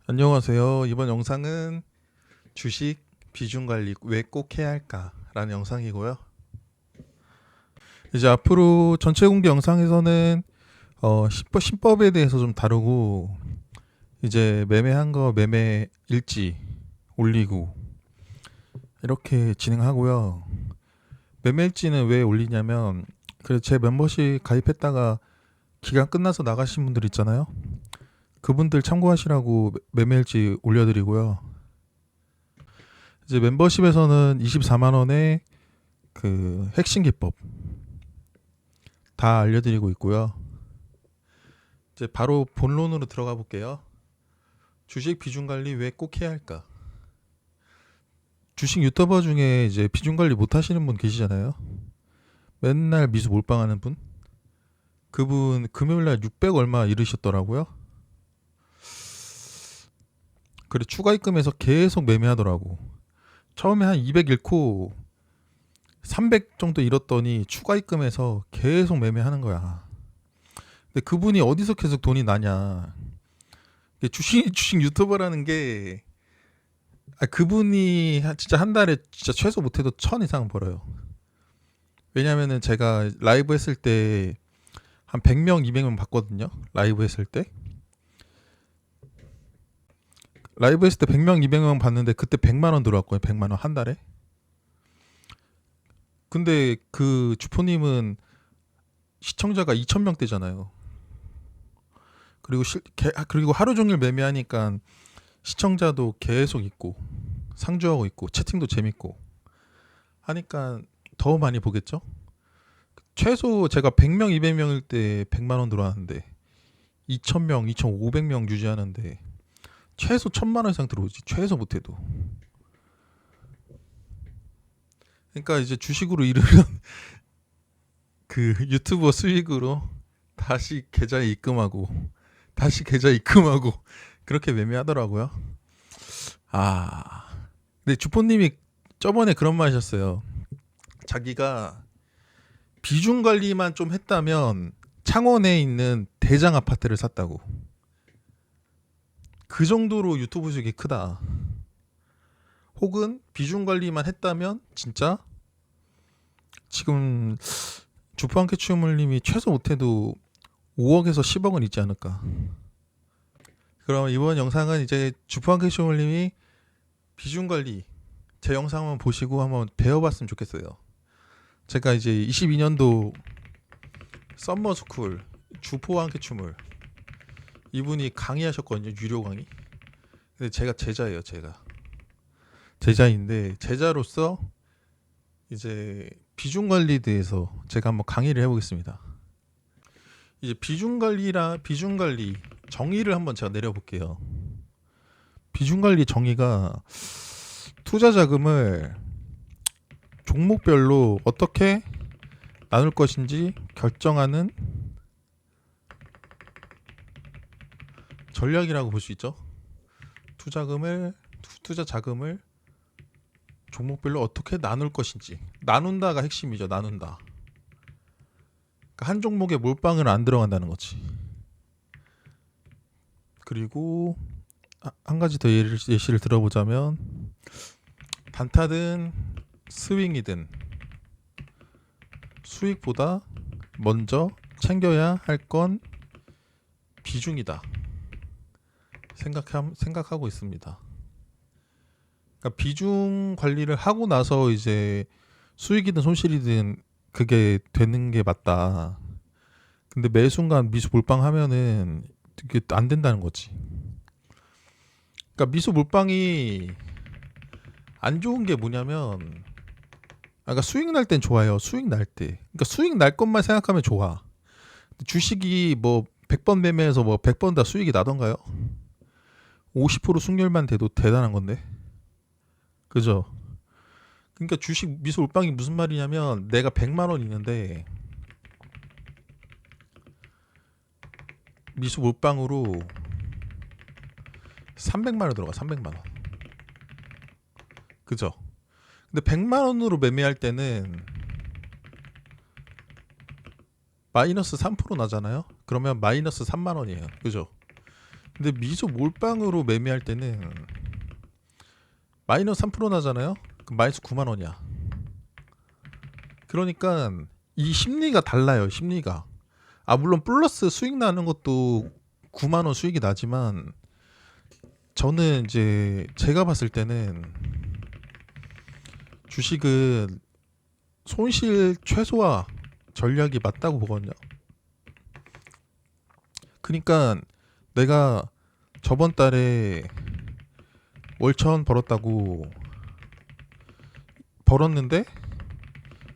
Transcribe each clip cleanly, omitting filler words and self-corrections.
안녕하세요. 이번 영상은 주식 비중 관리 왜 꼭 해야 할까? 라는 영상이고요. 이제 앞으로 전체 공개 영상에서는 신법에 대해서 좀 다루고, 이제 매매한 거 매매 일지 올리고 이렇게 진행하고요. 매매 일지는 왜 올리냐면, 제 멤버십 가입했다가 기간 끝나서 나가신 분들 있잖아요. 그분들 참고하시라고 매매 일지 올려드리고요. 이제 멤버십에서는 24만 원에 그 핵심 기법 다 알려드리고 있고요. 이제 바로 본론으로 들어가 볼게요. 주식 비중 관리 왜 꼭 해야 할까? 주식 유튜버 중에 이제 비중 관리 못 하시는 분 계시잖아요. 맨날 미수 몰빵하는 분. 그분 금요일 날 600 얼마 잃으셨더라고요. 그래 추가 입금해서 계속 매매하더라고. 처음에 한 200 잃고 300 정도 잃었더니 추가 입금해서 계속 매매하는 거야. 근데 그분이 어디서 계속 돈이 나냐? 주식 유튜버라는 게 그분이 진짜 한 달에 진짜 최소 못해도 1000 이상 벌어요. 왜냐면은 제가 라이브 했을 때 한 100명, 200명 봤거든요. 라이브 했을 때 100명, 200명 봤는데 그때 100만 원 들어왔거든요. 100만 원 한 달에. 근데 그 주포님은 시청자가 2,000명대잖아요. 그리고 하루 종일 매매하니까 시청자도 계속 있고 상주하고 있고 채팅도 재밌고 하니까 더 많이 보겠죠. 최소 제가 100명, 200명일 때 100만 원 들어왔는데 2,000명, 2,500명 유지하는데 최소 1,000만 원 이상 들어오지. 최소 못해도. 그러니까 이제 주식으로 이르면 그 유튜버 수익으로 다시 계좌에 입금하고 다시 계좌에 입금하고 그렇게 매매하더라고요. 근데 주포님이 저번에 그런 말 하셨어요. 자기가 비중 관리만 좀 했다면 창원에 있는 대장 아파트를 샀다고. 그 정도로 유튜브 수익이 크다. 혹은 비중 관리만 했다면 진짜 지금 주포 한캐 추물님이 최소 못해도 5억에서 10억은 있지 않을까. 그럼 이번 영상은 이제 주포 한캐 추물님이 비중 관리 제 영상 한번 보시고 한번 배워봤으면 좋겠어요. 제가 이제 22년도 썸머스쿨 주포 한캐 추물 이분이 강의하셨거든요. 유료 강의. 근데 제가 제자예요. 제자인데 제자로서 이제 비중 관리에 대해서 제가 한번 강의를 해보겠습니다. 이제 비중 관리 정의를 한번 제가 내려볼게요. 비중 관리 정의가 투자 자금을 종목별로 어떻게 나눌 것인지 결정하는 전략이라고 볼 수 있죠. 투자 자금을 종목별로 어떻게 나눌 것인지. 나눈다가 핵심이죠. 나눈다. 그러니까 한 종목에 몰빵을 안 들어간다는 거지. 그리고 한 가지 더 예시를 들어보자면 단타든 스윙이든 수익보다 먼저 챙겨야 할 건 비중이다 생각하고 있습니다. 그러니까 비중 관리를 하고 나서 이제 수익이든 손실이든 그게 되는 게 맞다. 근데 매 순간 미수 몰빵하면은 이게 안 된다는 거지. 그러니까 미수 몰빵이 안 좋은 게 뭐냐면, 그러니까 수익 날 땐 좋아요. 수익 날 때. 그러니까 수익 날 것만 생각하면 좋아. 주식이 뭐 100번 매매해서 뭐 100번 다 수익이 나던가요? 50% 승률만 돼도 대단한 건데. 그죠? 그러니까 주식 미수 몰빵이 무슨 말이냐면 내가 100만 원 있는데 미수 몰빵으로 300만 원 들어가. 300만 원. 그죠? 근데 100만 원으로 매매할 때는 마이너스 3% 나잖아요. 그러면 마이너스 3만 원이에요. 그죠? 근데 미수 몰빵으로 매매할 때는 마이너스 3% 나잖아요. 그럼 마이너스 9만 원이야. 그러니까 이 심리가 달라요. 심리가. 아 물론 플러스 수익 나는 것도 9만 원 수익이 나지만 저는 이제 제가 봤을 때는 주식은 손실 최소화 전략이 맞다고 보거든요. 그러니까 내가 저번 달에 월천 벌었다고 벌었는데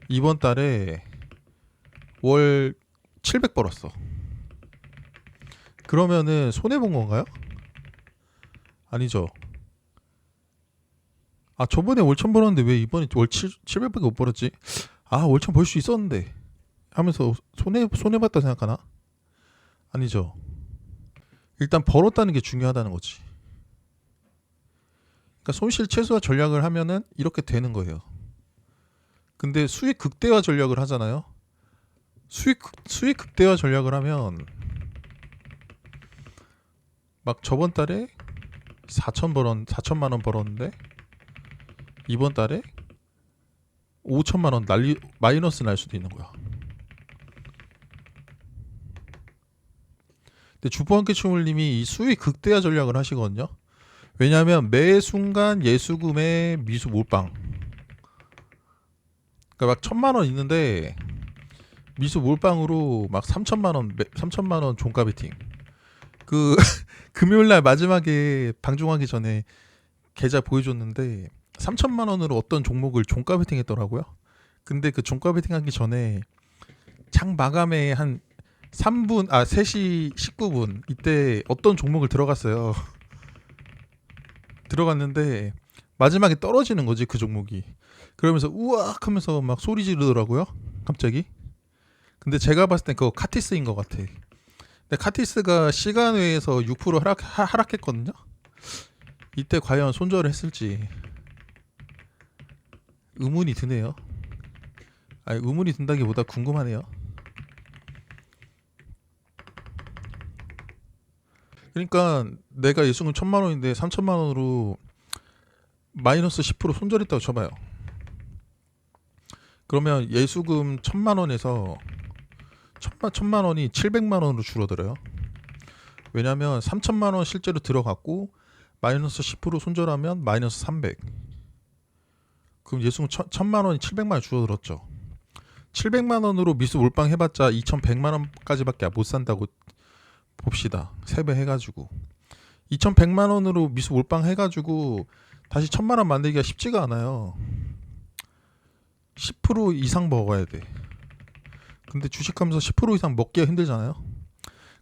이번 달에 월 700 벌었어. 그러면은 손해 본 건가요? 아니죠. 아 저번에 월천 벌었는데 왜 이번에 월 700밖에 못 벌었지? 아 월천 벌 수 있었는데 하면서 손해 봤다 생각하나? 아니죠. 일단 벌었다는 게 중요하다는 거지. 그러니까 손실 최소화 전략을 하면은 이렇게 되는 거예요. 근데 수익 극대화 전략을 하잖아요. 수익 극대화 전략을 하면 막 저번 달에 4천만 원 벌었는데 이번 달에 5천만 원 마이너스 날 수도 있는 거야. 근데 주포한캐치물님이 이 수익 극대화 전략을 하시거든요. 왜냐하면 매 순간 예수금의 미수 몰빵. 그러니까 막 1,000만 원 있는데 미수 몰빵으로 막 3천만 원 종가 베팅. 그 금요일 날 마지막에 방송하기 전에 계좌 보여줬는데 3천만 원으로 어떤 종목을 종가 베팅 했더라고요. 근데 그 종가 베팅 하기 전에 장 마감에 한 3시 19분 이때 어떤 종목을 들어갔어요. 들어갔는데 마지막에 떨어지는 거지 그 종목이. 그러면서 우악 하면서 막 소리 지르더라고요. 갑자기. 근데 제가 봤을 땐 그거 카티스인 것 같아. 근데 카티스가 시간외에서 6% 하락했거든요. 이때 과연 손절을 했을지 의문이 드네요. 아니 의문이 든다기보다 궁금하네요. 그러니까 내가 예수금 1,000만 원인데 3천만 원으로 마이너스 10% 손절했다고 쳐봐요. 그러면 예수금 1,000만 원에서 1,000만 원이 700만 원으로 줄어들어요. 왜냐면 3천만 원 실제로 들어갔고 마이너스 10% 손절하면 마이너스 300. 그럼 예수금 1,000만 원이 700만 원 줄어들었죠. 700만 원으로 미수 몰빵 해봤자 2,100만 원까지밖에 못 산다고 봅시다. 3배 해가지고 2,100만 원으로 미수 몰빵 해가지고 다시 1,000만 원 만들기가 쉽지가 않아요. 10% 이상 먹어야 돼. 근데 주식하면서 10% 이상 먹기가 힘들잖아요.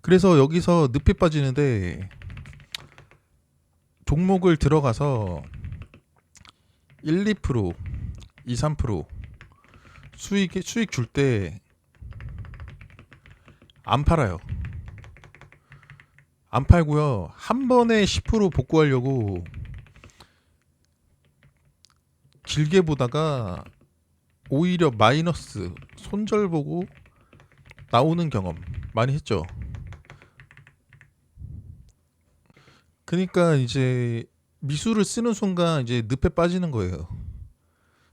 그래서 여기서 늪이 빠지는데 종목을 들어가서 1, 2%, 2, 3% 수익 줄 때 안 팔아요. 안 팔고요. 한 번에 10% 복구하려고 길게 보다가 오히려 마이너스 손절 보고 나오는 경험 많이 했죠. 그러니까 이제 미수를 쓰는 순간 이제 늪에 빠지는 거예요.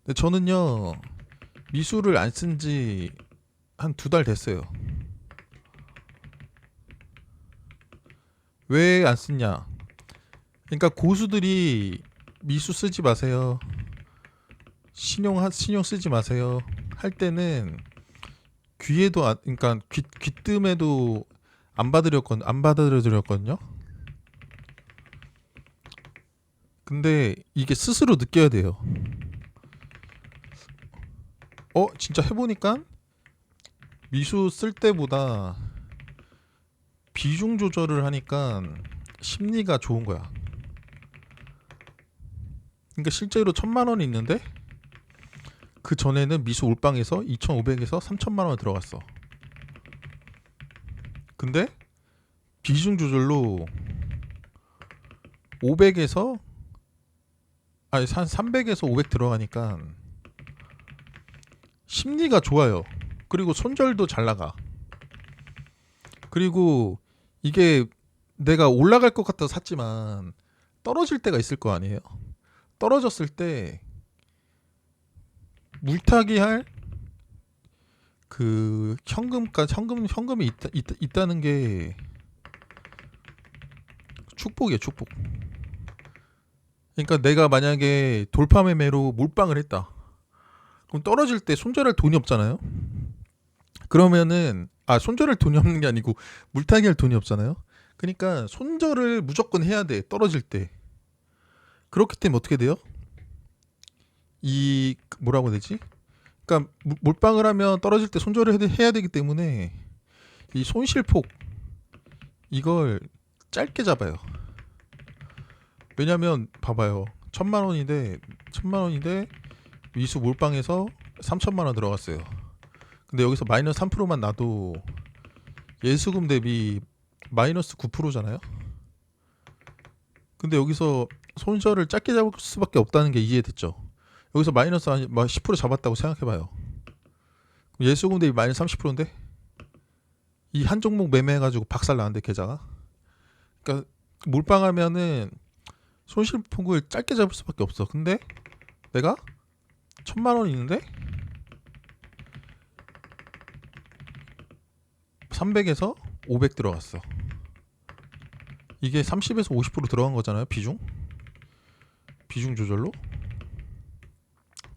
근데 저는요 미수를 안 쓴 지 한 2달 됐어요. 왜 안 쓰냐? 그러니까 고수들이 미수 쓰지 마세요. 신용 쓰지 마세요. 할 때는 그러니까 귀뜸에도 안 받아들였거든요. 근데 이게 스스로 느껴야 돼요. 진짜 해보니까 미수 쓸 때보다 비중 조절을 하니까 심리가 좋은 거야. 그러니까 실제로 1,000만 원이 있는데 그 전에는 미수 올빵에서 2,500에서 3천만 원 들어갔어. 근데 비중 조절로 500에서 한 300에서 500 들어가니까 심리가 좋아요. 그리고 손절도 잘 나가. 그리고 이게 내가 올라갈 것 같아서 샀지만 떨어질 때가 있을 거 아니에요. 떨어졌을 때 물타기 할 그 현금이 있다는 게 축복이에요, 축복. 그러니까 내가 만약에 돌파 매매로 몰빵을 했다. 그럼 떨어질 때 손절할 돈이 없잖아요. 그러면은 손절할 돈이 없는 게 아니고 물타기 할 돈이 없잖아요. 그러니까 손절을 무조건 해야 돼. 떨어질 때. 그렇기 때문에 어떻게 돼요? 이 뭐라고 해야 되지? 그러니까 몰빵을 하면 떨어질 때 손절을 해야 되기 때문에 이 손실폭 이걸 짧게 잡아요. 왜냐면 봐봐요. 1,000만 원인데 위수 몰빵해서 3천만 원 들어갔어요. 근데 여기서 마이너스 3%만 나도 예수금 대비 마이너스 9%잖아요. 근데 여기서 손절을 짧게 잡을 수밖에 없다는 게 이해됐죠. 여기서 마이너스 10% 잡았다고 생각해봐요. 예수금 대비 마이너스 30%인데 이 한 종목 매매해가지고 박살 나는데 계좌가. 그러니까 몰빵하면은 손실폭을 짧게 잡을 수밖에 없어. 근데 내가 1,000만 원 있는데 300에서 500 들어갔어. 이게 30에서 50% 들어간 거잖아요. 비중 조절로.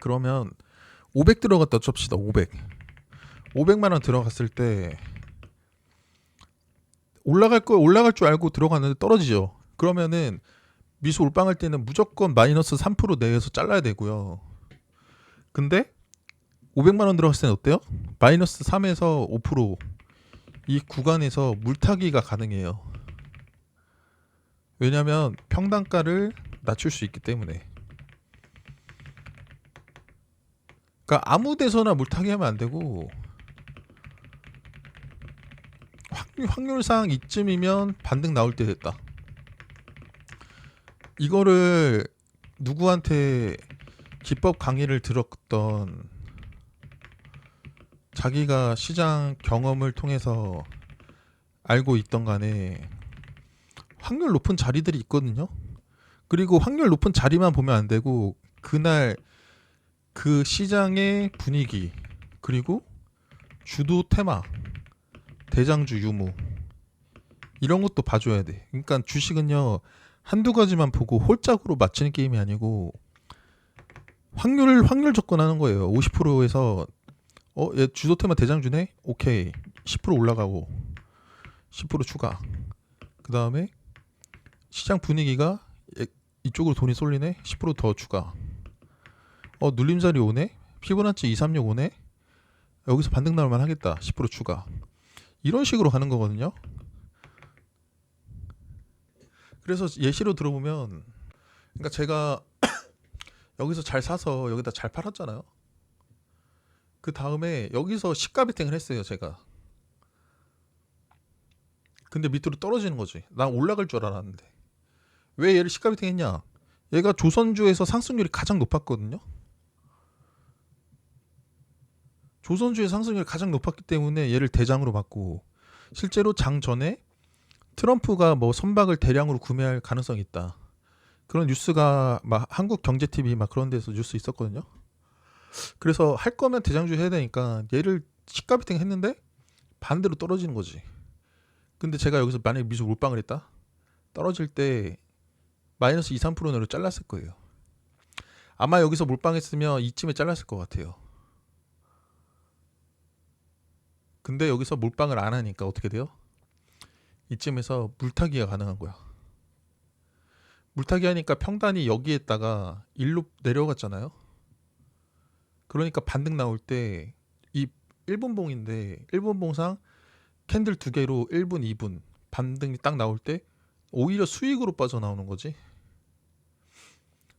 그러면 500 들어갔다 칩시다. 500만 원 들어갔을 때 올라갈 줄 알고 들어갔는데 떨어지죠. 그러면은 미수 올빵할 때는 무조건 마이너스 3% 내에서 잘라야 되고요. 근데 500만 원 들어갔을 때는 어때요? 마이너스 3에서 5%이 구간에서 물타기가 가능해요. 왜냐면 평단가를 낮출 수 있기 때문에. 그러니까 아무 데서나 물타기 하면 안 되고 확률상 이쯤이면 반등 나올 때 됐다. 이거를 누구한테 기법 강의를 들었던 자기가 시장 경험을 통해서 알고 있던 간에 확률 높은 자리들이 있거든요. 그리고 확률 높은 자리만 보면 안 되고 그날 그 시장의 분위기 그리고 주도 테마 대장주 유무 이런 것도 봐줘야 돼. 그러니까 주식은요 한두 가지만 보고 홀짝으로 맞추는 게임이 아니고 확률 접근하는 거예요. 50%에서 얘 주도 테마 대장주네? 오케이 10% 올라가고 10% 추가. 그 다음에 시장 분위기가 이쪽으로 돈이 쏠리네? 10%더 추가. 눌림자리 오네? 피보나치 236 오네? 여기서 반등 나올 만 하겠다. 10% 추가. 이런 식으로 가는 거거든요. 그래서 예시로 들어보면 그러니까 제가 여기서 잘 사서 여기다 잘 팔았잖아요. 그 다음에 여기서 시가비팅을 했어요. 제가. 근데 밑으로 떨어지는 거지. 난 올라갈 줄 알았는데. 왜 얘를 시가비팅 했냐? 얘가 조선주에서 상승률이 가장 높았거든요. 조선주의 상승률이 가장 높았기 때문에 얘를 대장으로 봤고 실제로 장 전에 트럼프가 뭐 선박을 대량으로 구매할 가능성이 있다. 그런 뉴스가 막 한국경제TV 막 그런 데서 뉴스 있었거든요. 그래서 할 거면 대장주 해야 되니까 얘를 시가비팅 했는데 반대로 떨어지는 거지. 근데 제가 여기서 만약에 미수 몰빵을 했다? 떨어질 때 마이너스 2, 3%로 잘랐을 거예요. 아마 여기서 몰빵했으면 이쯤에 잘랐을 것 같아요. 근데 여기서 몰빵을 안 하니까 어떻게 돼요? 이쯤에서 물타기가 가능한 거야. 물타기 하니까 평단이 여기에다가 일로 내려갔잖아요. 그러니까 반등 나올 때 이 1분봉인데 1분봉상 캔들 두 개로 1분, 2분 반등이 딱 나올 때 오히려 수익으로 빠져나오는 거지.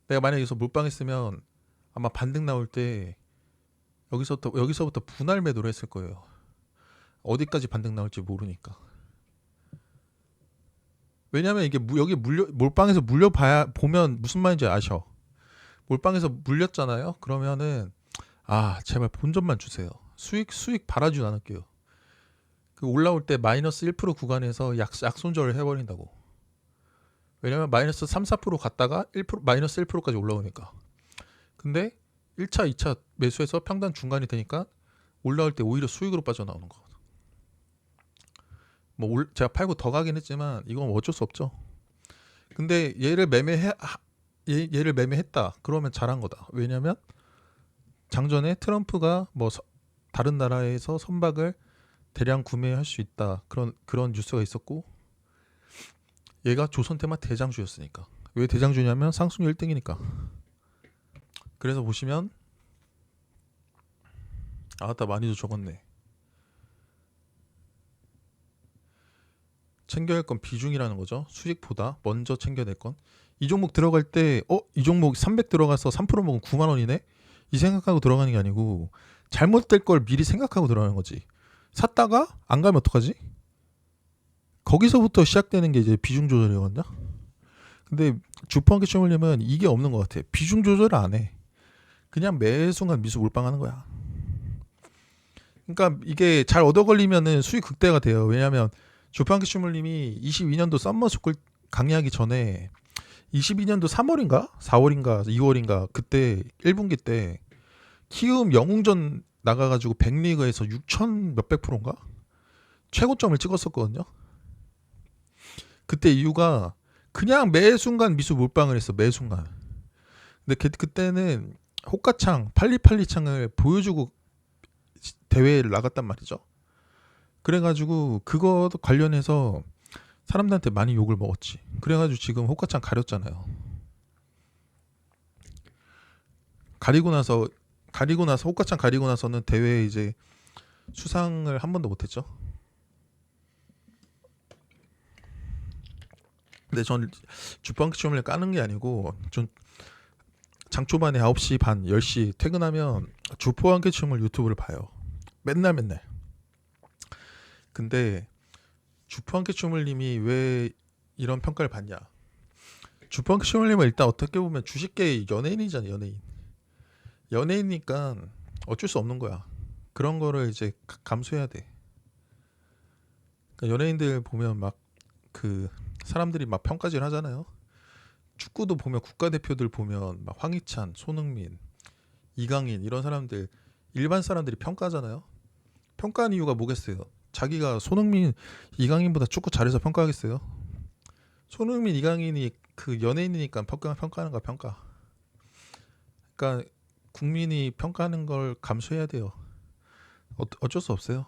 내가 만약에 여기서 몰빵했으면 아마 반등 나올 때 여기서부터 분할 매도를 했을 거예요. 어디까지 반등 나올지 모르니까. 왜냐면 이게 여기 몰빵에서 보면 무슨 말인지 아셔. 몰빵에서 물렸잖아요. 그러면은 제발 본전만 주세요. 수익 바라지 않을게요. 그 올라올 때 마이너스 1% 구간에서 약손절을 해버린다고. 왜냐면 마이너스 3, 4% 갔다가 1% 마이너스 1%까지 올라오니까. 근데 1차, 2차 매수해서 평단 중간이 되니까 올라올 때 오히려 수익으로 빠져나오는 거. 뭐 제가 팔고 더 가긴 했지만 이건 어쩔 수 없죠. 근데 얘를 매매했다. 그러면 잘한 거다. 왜냐면 장전에 트럼프가 뭐 다른 나라에서 선박을 대량 구매할 수 있다. 그런 뉴스가 있었고, 얘가 조선테마 대장주였으니까. 왜 대장주냐면 상승률 1등이니까. 그래서 보시면 아따 많이도 적었네. 챙겨야 할 건 비중이라는 거죠. 수익보다 먼저 챙겨야 될 건. 이 종목 들어갈 때 이 종목 300 들어가서 3% 먹으면 9만 원이네? 이 생각하고 들어가는 게 아니고 잘못될 걸 미리 생각하고 들어가는 거지. 샀다가 안 가면 어떡하지? 거기서부터 시작되는 게 이제 비중 조절이거든요. 근데 주포한테 춤을려면 이게 없는 것 같아. 비중 조절을 안 해. 그냥 매 순간 미수 몰빵하는 거야. 그러니까 이게 잘 얻어 걸리면은 수익 극대화가 돼요. 왜냐하면 주포한테 춤을님이 22년도 썸머스쿨 강의하기 전에 22년도 3월인가 4월인가 2월인가 그때 1분기 때 키움 영웅전 나가가지고 100리그에서 6천 몇백 프로인가 최고점을 찍었었거든요. 그때 이유가 그냥 매 순간 미수 몰빵을 했어. 매 순간. 근데 그때는 호가창 팔리팔리창을 보여주고 대회를 나갔단 말이죠. 그래가지고 그거 관련해서 사람들한테 많이 욕을 먹었지. 그래가지고 지금 호가창 가렸잖아요. 가리고 나서 호가창 가리고 나서는 대회에 이제 수상을 한 번도 못했죠. 근데 전 주방기 시험을 까는 게 아니고 좀 장 초반에 9시 반 10시 퇴근하면 주포한개 춤을 유튜브를 봐요. 맨날. 근데 주포한개 춤을님이 왜 이런 평가를 받냐? 주포한개 춤을님은 일단 어떻게 보면 주식계 연예인이잖아요. 연예인이니까 어쩔 수 없는 거야. 그런 거를 이제 감수해야 돼. 그러니까 연예인들 보면 막 그 사람들이 막 평가질 하잖아요. 축구도 보면 국가대표들 보면 막 황희찬, 손흥민, 이강인 이런 사람들 일반 사람들이 평가하잖아요. 평가한 이유가 뭐겠어요? 자기가 손흥민, 이강인보다 축구 잘해서 평가하겠어요? 손흥민, 이강인이 그 연예인이니까 평가하는 거 평가. 그러니까 국민이 평가하는 걸 감수해야 돼요. 어쩔 수 없어요.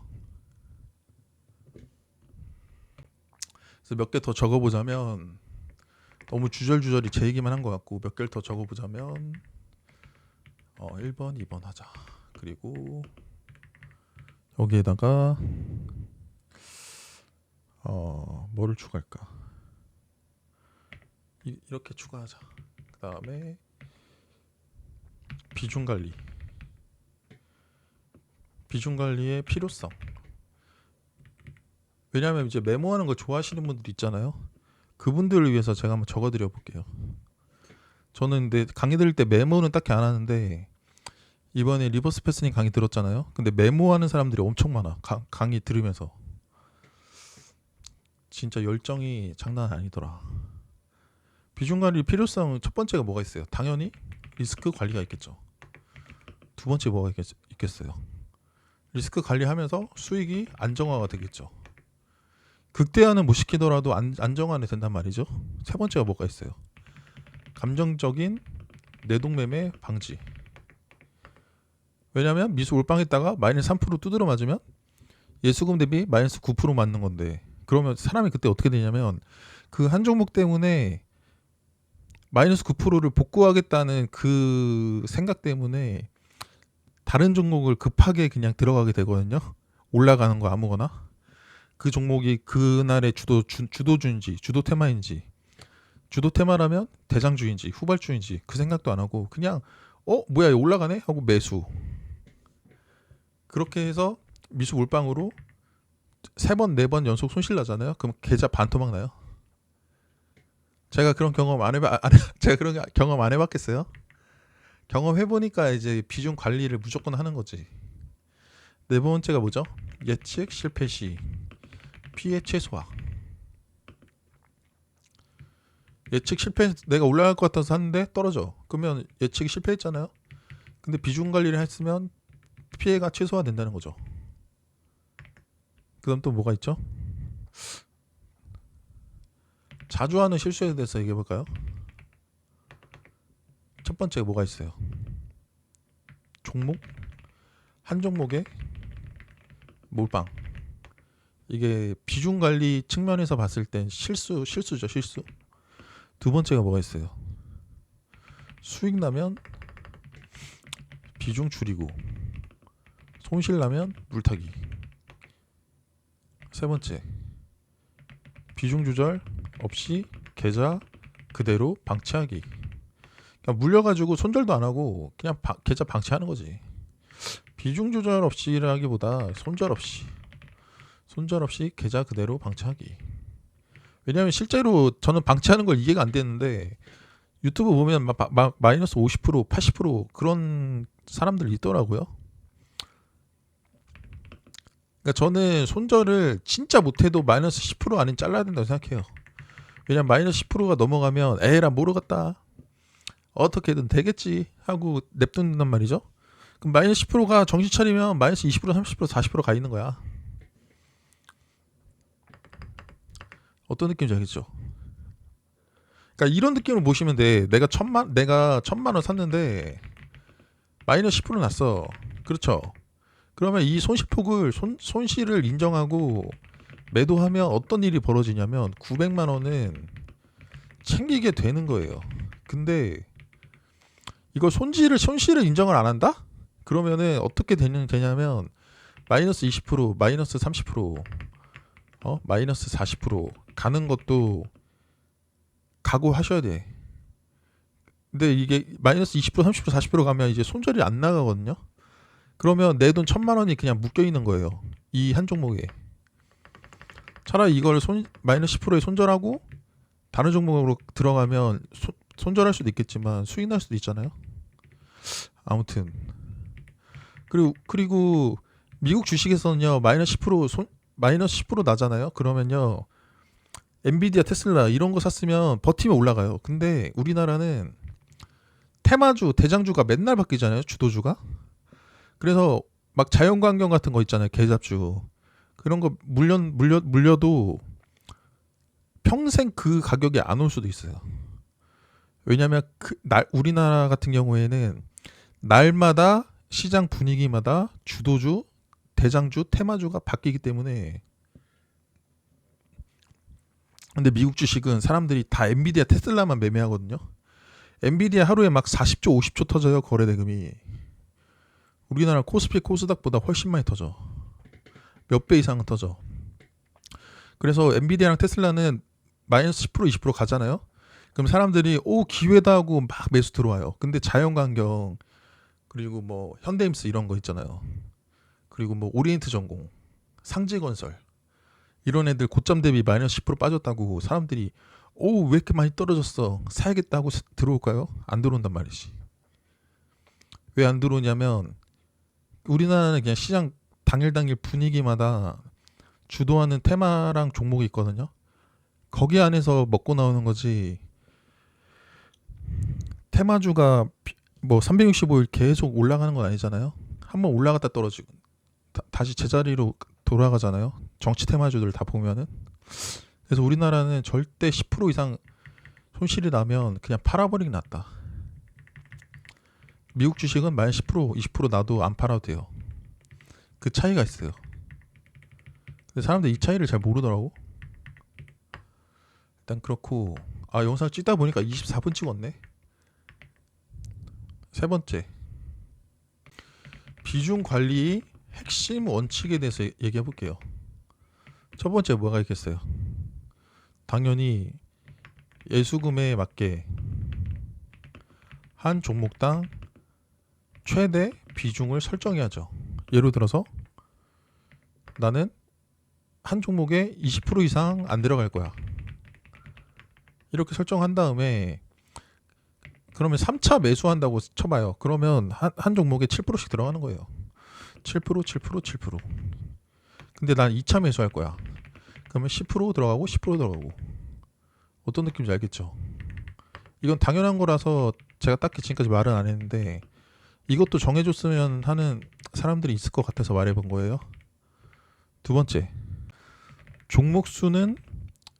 그래서 몇 개 더 적어보자면 너무 주절주절이 제 얘기만 한 것 같고 몇 개를 더 적어보자면 1번, 2번 하자. 그리고 여기에다가 뭐를 추가할까? 이렇게 추가하자. 그 다음에 비중 관리의 필요성. 왜냐하면 이제 메모하는 걸 좋아하시는 분들 있잖아요. 그분들을 위해서 제가 한번 적어드려 볼게요. 저는 근데 강의 들을 때 메모는 딱히 안 하는데 이번에 리버스 패스님 강의 들었잖아요. 근데 메모하는 사람들이 엄청 많아. 강의 들으면서 진짜 열정이 장난 아니더라. 비중 관리 필요성 첫 번째가 뭐가 있어요? 당연히 리스크 관리가 있겠죠. 두 번째 뭐가 있겠어요? 리스크 관리하면서 수익이 안정화가 되겠죠. 극대화는 못 시키더라도 안정화는 된단 말이죠. 세 번째가 뭐가 있어요? 감정적인 내동매매 방지. 왜냐면 미수 올빵했다가 마이너스 3% 두드려 맞으면 예수금 대비 마이너스 9% 맞는 건데 그러면 사람이 그때 어떻게 되냐면 그 한 종목 때문에 마이너스 9%를 복구하겠다는 그 생각 때문에 다른 종목을 급하게 그냥 들어가게 되거든요. 올라가는 거 아무거나. 그 종목이 그날의 주도주인지 주도 테마인지 주도 테마라면 대장주인지 후발주인지 그 생각도 안 하고 그냥 뭐야 올라가네 하고 매수. 그렇게 해서 미수 몰빵으로 3번 4번 연속 손실 나잖아요. 그럼 계좌 반토막 나요. 제가 그런 경험 제가 그런 경험 안 해봤겠어요? 경험해보니까 이제 비중 관리를 무조건 하는 거지. 네 번째가 뭐죠? 예측 실패 시. 피해 최소화. 예측 실패, 내가 올라갈 것 같아서 샀는데 떨어져. 그러면 예측이 실패했잖아요. 근데 비중 관리를 했으면 피해가 최소화된다는 거죠. 그다음 또 뭐가 있죠? 자주 하는 실수에 대해서 얘기해 볼까요? 첫 번째 뭐가 있어요? 종목? 한 종목에 몰빵. 이게 비중 관리 측면에서 봤을 땐 실수죠, 실수. 두 번째가 뭐가 있어요? 수익 나면 비중 줄이고, 손실 나면 물타기. 세 번째, 비중 조절 없이 계좌 그대로 방치하기. 그러니까 물려가지고 손절도 안 하고 그냥 계좌 방치하는 거지. 비중 조절 없이라기보다 손절 없이 계좌 그대로 방치하기. 왜냐하면 실제로 저는 방치하는 걸 이해가 안 되는데 유튜브 보면 막 마이너스 50%, 80% 그런 사람들 있더라고요. 그러니까 저는 손절을 진짜 못해도 마이너스 10% 안에 잘라야 된다고 생각해요. 왜냐면 마이너스 10%가 넘어가면 에라 모르겠다, 어떻게든 되겠지 하고 냅둔단 말이죠. 그럼 마이너스 10%가 정신 차리면 마이너스 20%, 30%, 40%가 있는 거야. 어떤 느낌인지 알겠죠? 그러니까 이런 느낌으로 보시면 돼. 내가 천만 원 샀는데 마이너스 10% 났어. 그렇죠? 그러면 이 손실폭을 손실을 인정하고 매도하면 어떤 일이 벌어지냐면 900만 원은 챙기게 되는 거예요. 근데 이걸 손실을 인정을 안 한다? 그러면은 어떻게 되냐면 마이너스 20%, 마이너스 30%, 마이너스 40% 가는 것도 각오하셔야 돼. 근데 이게 마이너스 20%, 30%, 40% 가면 이제 손절이 안 나가거든요. 그러면 내 돈 1000만 원이 그냥 묶여 있는 거예요. 이 한 종목에. 차라리 이걸 마이너스 10%에 손절하고 다른 종목으로 들어가면 손절할 수도 있겠지만 수익 날 수도 있잖아요. 아무튼 그리고 미국 주식에서는요 마이너스 10% 나잖아요. 그러면요 엔비디아, 테슬라 이런 거 샀으면 버티면 올라가요. 근데 우리나라는 테마주, 대장주가 맨날 바뀌잖아요. 주도주가. 그래서 막 자연광경 같은 거 있잖아요. 개잡주. 그런 거 물려도 평생 그 가격이 안 올 수도 있어요. 왜냐하면 우리나라 같은 경우에는 날마다 시장 분위기마다 주도주, 대장주, 테마주가 바뀌기 때문에. 근데 미국 주식은 사람들이 다 엔비디아, 테슬라만 매매하거든요. 엔비디아 하루에 막 40조, 50조 터져요. 거래 대금이. 우리나라 코스피, 코스닥보다 훨씬 많이 터져. 몇 배 이상은 터져. 그래서 엔비디아랑 테슬라는 마이너스 10%, 20% 가잖아요. 그럼 사람들이 기회다 하고 막 매수 들어와요. 근데 자연광경 그리고 뭐 현대임스 이런 거 있잖아요. 그리고 뭐 오리엔트 전공, 상지건설 이런 애들 고점 대비 마이너스 10% 빠졌다고 사람들이 왜 이렇게 많이 떨어졌어, 사야겠다 하고 들어올까요? 안 들어온단 말이지. 왜 안 들어오냐면 우리나라는 그냥 시장 당일 분위기마다 주도하는 테마랑 종목이 있거든요. 거기 안에서 먹고 나오는 거지. 테마주가 뭐 365일 계속 올라가는 건 아니잖아요. 한번 올라갔다 떨어지고 다시 제자리로 돌아가잖아요. 정치 테마주들 다 보면은. 그래서 우리나라는 절대 10% 이상 손실이 나면 그냥 팔아버리기 낫다. 미국 주식은 마이너스 10%, 20% 나도 안 팔아도 돼요. 그 차이가 있어요. 근데 사람들 이 차이를 잘 모르더라고. 일단 그렇고 영상을 찍다 보니까 24분 찍었네. 세 번째, 비중 관리 핵심 원칙에 대해서 얘기해 볼게요. 첫 번째 뭐가 있겠어요? 당연히 예수금에 맞게 한 종목당 최대 비중을 설정해야죠. 예를 들어서 나는 한 종목에 20% 이상 안 들어갈 거야. 이렇게 설정한 다음에 그러면 3차 매수한다고 쳐봐요. 그러면 한 종목에 7%씩 들어가는 거예요. 7%, 7%, 7%. 근데 난 2차 매수할 거야. 그러면 10% 들어가고 10% 들어가고 어떤 느낌인지 알겠죠? 이건 당연한 거라서 제가 딱히 지금까지 말은 안 했는데 이것도 정해줬으면 하는 사람들이 있을 것 같아서 말해본 거예요. 두 번째, 종목 수는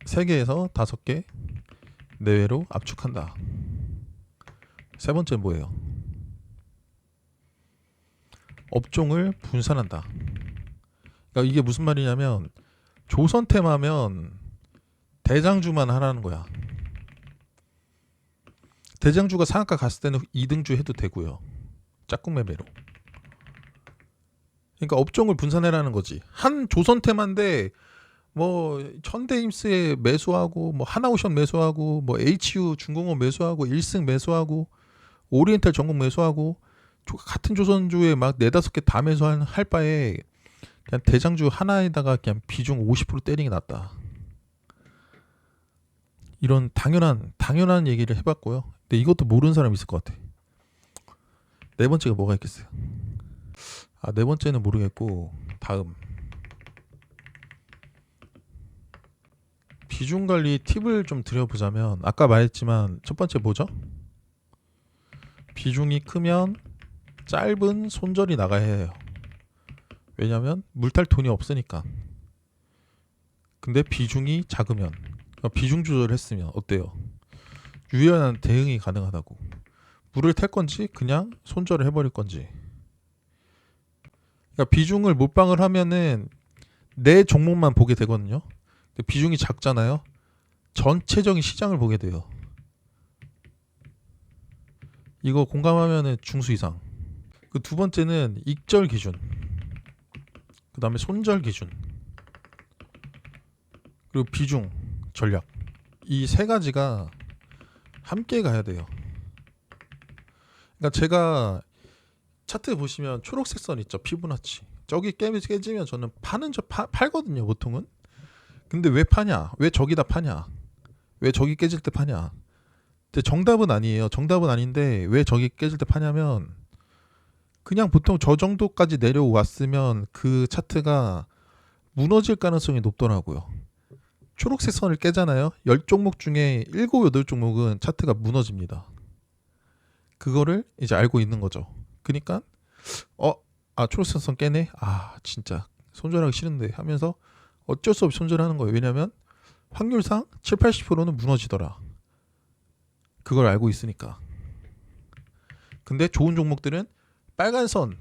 3개에서 5개 내외로 압축한다. 세 번째 뭐예요? 업종을 분산한다. 그러니까 이게 무슨 말이냐면 조선 테마면 대장주만 하라는 거야. 대장주가 상한가 갔을 때는 2등주 해도 되고요. 짝꿍 매매로. 그러니까 업종을 분산해라는 거지. 한 조선 테마인데 뭐 현대임스에 매수하고 뭐 하나오션 매수하고 뭐 HU 중공업 매수하고 일승 매수하고 오리엔탈 전국 매수하고 같은 조선주에 막 4-5개 다 매수할 바에 그냥 대장주 하나에다가 그냥 비중 50% 때리는 게 낫다. 이런 당연한 얘기를 해봤고요. 근데 이것도 모르는 사람 있을 것 같아. 네 번째가 뭐가 있겠어요? 네 번째는 모르겠고 다음 비중 관리 팁을 좀 드려보자면 아까 말했지만 첫 번째 뭐죠? 비중이 크면 짧은 손절이 나가야 해요. 왜냐면 물탈 돈이 없으니까. 근데 비중이 작으면 그러니까 비중 조절을 했으면 어때요? 유연한 대응이 가능하다고. 물을 탈 건지 그냥 손절을 해버릴 건지. 그러니까 비중을 몰빵을 하면은 내 종목만 보게 되거든요. 근데 비중이 작잖아요. 전체적인 시장을 보게 돼요. 이거 공감하면은 중수 이상. 그 두 번째는 익절 기준. 그 다음에 손절 기준. 그리고 비중 전략. 이 세 가지가 함께 가야 돼요. 그러니까 제가 차트 보시면 초록색 선 있죠. 피보나치. 저기 깨지면 저는 팔거든요. 보통은. 근데 왜 파냐? 왜 저기다 파냐? 왜 저기 깨질 때 파냐? 근데 정답은 아니에요. 정답은 아닌데 왜 저기 깨질 때 파냐면 그냥 보통 저 정도까지 내려왔으면 그 차트가 무너질 가능성이 높더라고요. 초록색 선을 깨잖아요. 10종목 중에 7, 8종목은 차트가 무너집니다. 그거를 이제 알고 있는 거죠. 그러니까 초록색 선 깨네. 진짜 손절하기 싫은데 하면서 어쩔 수 없이 손절하는 거예요. 왜냐면 확률상 7, 80%는 무너지더라. 그걸 알고 있으니까. 근데 좋은 종목들은 빨간 선,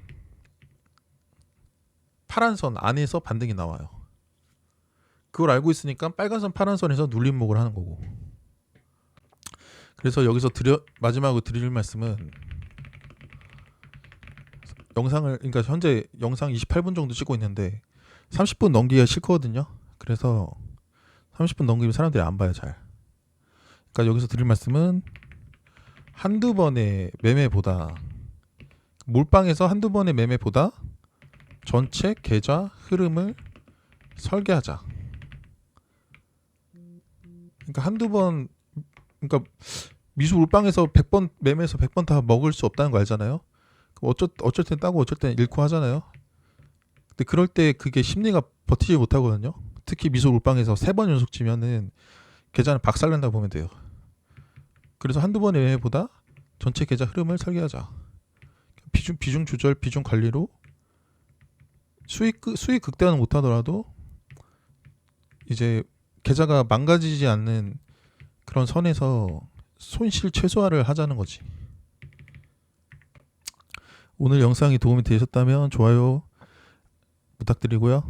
파란 선 안에서 반등이 나와요. 그걸 알고 있으니까 빨간 선, 파란 선에서 눌림목을 하는 거고. 그래서 여기서 마지막으로 드릴 말씀은 그러니까 현재 영상 28분 정도 찍고 있는데 30분 넘기기가 싫거든요. 그래서 30분 넘기면 사람들이 안 봐요, 잘. 그러니까 여기서 드릴 말씀은 한두 번의 매매보다 몰빵에서 한두 번의 매매보다 전체 계좌 흐름을 설계하자. 그러니까 그러니까 미수 몰빵에서 100번 매매해서 100번 다 먹을 수 없다는 거 알잖아요. 어쩔 땐 따고 어쩔 땐 잃고 하잖아요. 근데 그럴 때 그게 심리가 버티지 못하거든요. 특히 미수 몰빵에서 3번 연속 치면은 계좌는 박살난다고 보면 돼요. 그래서 한두 번의 매매보다 전체 계좌 흐름을 설계하자. 비중 조절, 비중 관리로 수익 극대화는 못하더라도 이제 계좌가 망가지지 않는 그런 선에서 손실 최소화를 하자는 거지. 오늘 영상이 도움이 되셨다면 좋아요 부탁드리고요.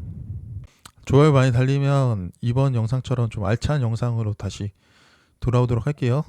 좋아요 많이 달리면 이번 영상처럼 좀 알찬 영상으로 다시 돌아오도록 할게요.